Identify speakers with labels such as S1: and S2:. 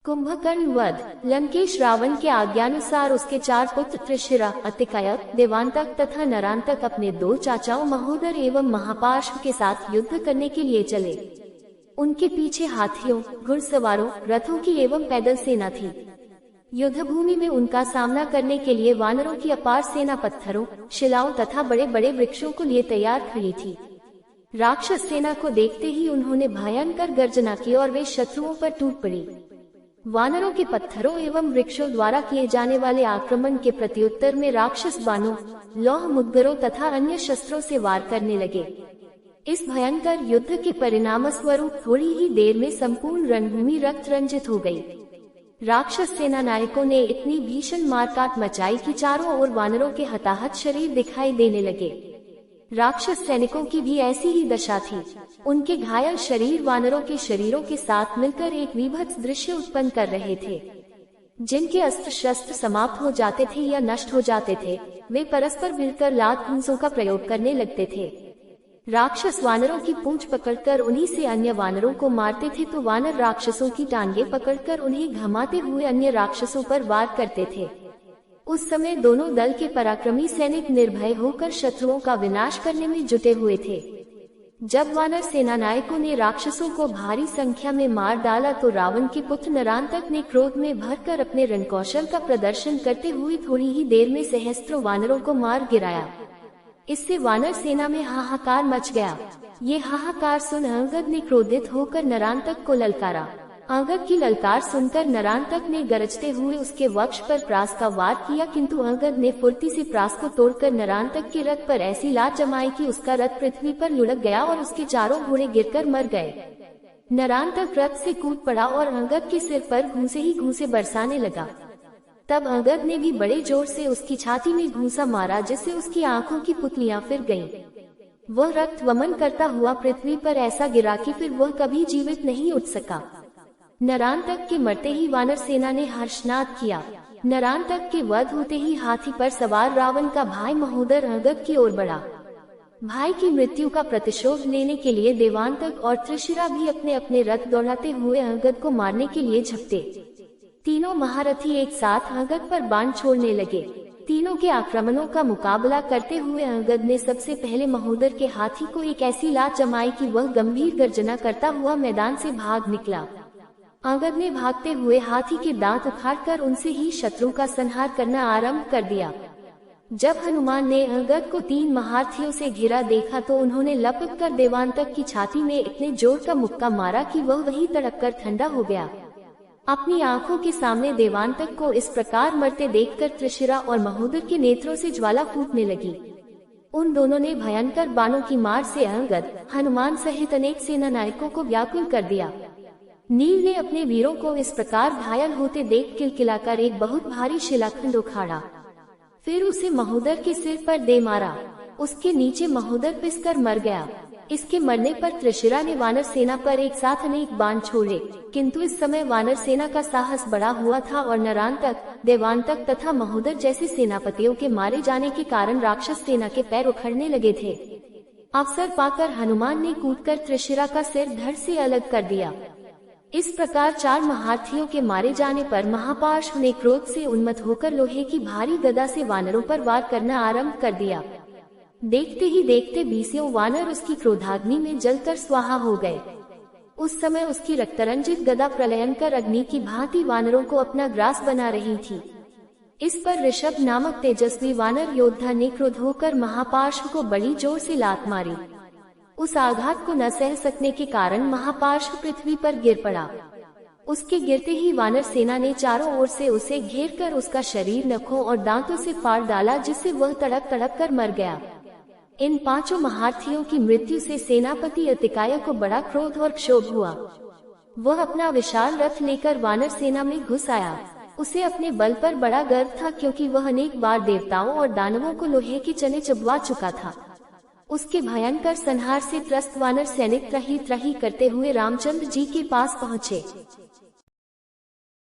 S1: कुंभकर्ण वध। लंकेश रावण के आज्ञानुसार उसके 4 पुत्र त्रिशिरा, अतिकायक, देवांतक तथा नरांतक अपने 2 चाचाओं महोदर एवं महापार्श्व के साथ युद्ध करने के लिए चले। उनके पीछे हाथियों, घुड़सवारों, रथों की एवं पैदल सेना थी। युद्ध भूमि में उनका सामना करने के लिए वानरों की अपार सेना पत्थरों, शिलाओं तथा बड़े बड़े वृक्षों को लिए तैयार खड़ी थी। राक्षस सेना को देखते ही उन्होंने भयंकर गर्जना की और वे शत्रुओं पर टूट पड़ी। वानरों के पत्थरों एवं वृक्षों द्वारा किए जाने वाले आक्रमण के प्रत्युत्तर में राक्षस बाणों, लौह मुद्गरों तथा अन्य शस्त्रों से वार करने लगे। इस भयंकर युद्ध के परिणाम स्वरूप थोड़ी ही देर में संपूर्ण रणभूमि रक्त रंजित हो गई। राक्षस सेना नायकों ने इतनी भीषण मारकाट मचाई कि चारों ओर वानरों के हताहत शरीर दिखाई देने लगे। राक्षस सैनिकों की भी ऐसी ही दशा थी। उनके घायल शरीर वानरों के शरीरों के साथ मिलकर एक विभत्स दृश्य उत्पन्न कर रहे थे। जिनके अस्त्र शस्त्र समाप्त हो जाते थे या नष्ट हो जाते थे, वे परस्पर मिलकर लात घूंसों का प्रयोग करने लगते थे। राक्षस वानरों की पूंछ पकड़कर उन्हीं से अन्य वानरों को मारते थे, तो वानर राक्षसों की टांगे पकड़कर उन्हें घमाते हुए अन्य राक्षसों पर वार करते थे। उस समय दोनों दल के पराक्रमी सैनिक निर्भय होकर शत्रुओं का विनाश करने में जुटे हुए थे। जब वानर सेना नायकों ने राक्षसों को भारी संख्या में मार डाला तो रावण के पुत्र नरांतक ने क्रोध में भरकर अपने रणकौशल का प्रदर्शन करते हुए थोड़ी ही देर में सहस्त्रों वानरों को मार गिराया। इससे वानर सेना में हाहाकार मच गया। ये हाहाकार सुन अंगद ने क्रोधित होकर नरांतक को ललकारा। अंगद की ललकार सुनकर नरांतक ने गरजते हुए उसके वक्ष पर प्रास का वार किया, किंतु अंगद ने फुर्ती से प्रास को तोड़कर नरांतक के रथ पर ऐसी लात जमाई कि उसका रथ पृथ्वी पर लुढ़क गया और उसके चारों घोड़े गिरकर मर गए। नरांतक रथ से कूद पड़ा और अंगद के सिर पर घूंसे ही घूंसे बरसाने लगा। तब अंगद ने भी बड़े जोर से उसकी छाती में घूंसा मारा, जिससे उसकी आंखों की पुतलियां फिर गईं। वह रक्त वमन करता हुआ पृथ्वी पर ऐसा गिरा कि फिर वह कभी जीवित नहीं उठ सका। नरांतक के मरते ही वानर सेना ने हर्षनाद किया। नरांतक के वध होते ही हाथी पर सवार रावण का भाई महोदर अंगद की ओर बढ़ा। भाई की मृत्यु का प्रतिशोध लेने के लिए देवांतक और त्रिशिरा भी अपने अपने रथ दौड़ाते हुए अंगद को मारने के लिए झपटे। तीनों महारथी एक साथ अंगद पर बाण छोड़ने लगे। तीनों के आक्रमणों का मुकाबला करते हुए अंगद ने सबसे पहले महोदर के हाथी को एक ऐसी लात जमाई कि वह गंभीर गर्जना करता हुआ मैदान से भाग निकला। अंगद ने भागते हुए हाथी के दांत उखाड़कर उनसे ही शत्रु का संहार करना आरंभ कर दिया। जब हनुमान ने अंगद को 3 महारथियों से घिरा देखा तो उन्होंने लपक कर देवांतक की छाती में इतने जोर का मुक्का मारा कि वह वहीं तड़प कर ठंडा हो गया। अपनी आंखों के सामने देवांतक को इस प्रकार मरते देखकर त्रिशिरा और महोदर के नेत्रों से ज्वाला फूटने लगी। उन दोनों ने भयंकर बाणों की मार से अंगद, हनुमान सहित अनेक सेना नायकों को व्याकुल कर दिया। नील ने अपने वीरों को इस प्रकार घायल होते देख किलकिलाकर एक बहुत भारी शिलाखंड उखाड़ा। फिर उसे महोदर के सिर पर दे मारा। उसके नीचे महोदर पिसकर मर गया। इसके मरने पर त्रिशिरा ने वानर सेना पर एक साथ अनेक बाण छोड़े, किंतु इस समय वानर सेना का साहस बढ़ा हुआ था और नरांतक, देवांतक तथा महोदर जैसे सेनापतियों के मारे जाने के कारण राक्षस सेना के पैर उखड़ने लगे थे। अवसर पाकर हनुमान ने कूदकर त्रिशिरा का सिर धड़ से अलग कर दिया। इस प्रकार 4 महारथियों के मारे जाने पर महापार्श्व ने क्रोध से उन्मत्त होकर लोहे की भारी गदा से वानरों पर वार करना आरंभ कर दिया। देखते ही देखते 20 वानर उसकी क्रोधाग्नि में जलकर स्वाहा हो गए। उस समय उसकी रक्तरंजित गदा प्रलयंकर अग्नि की भांति वानरों को अपना ग्रास बना रही थी। इस पर ऋषभ नामक तेजस्वी वानर योद्धा ने क्रोध होकर महापार्श्व को बड़ी जोर से लात मारी। उस आघात को न सह सकने के कारण महापार्श्व पृथ्वी पर गिर पड़ा। उसके गिरते ही वानर सेना ने चारों ओर से उसे घेरकर उसका शरीर नखों और दांतों से फाड़ डाला, जिससे वह तड़प तड़प कर मर गया। इन 5 महारथियों की मृत्यु से सेनापति अतिकाय को बड़ा क्रोध और क्षोभ हुआ। वह अपना विशाल रथ लेकर वानर सेना में घुस आया। उसे अपने बल पर बड़ा गर्व था, क्योंकि वह अनेक बार देवताओं और दानवों को लोहे के चने चबवा चुका था। उसके भयंकर संहार से त्रस्त वानर सैनिक त्राही त्राही करते हुए रामचंद्र जी के पास पहुँचे।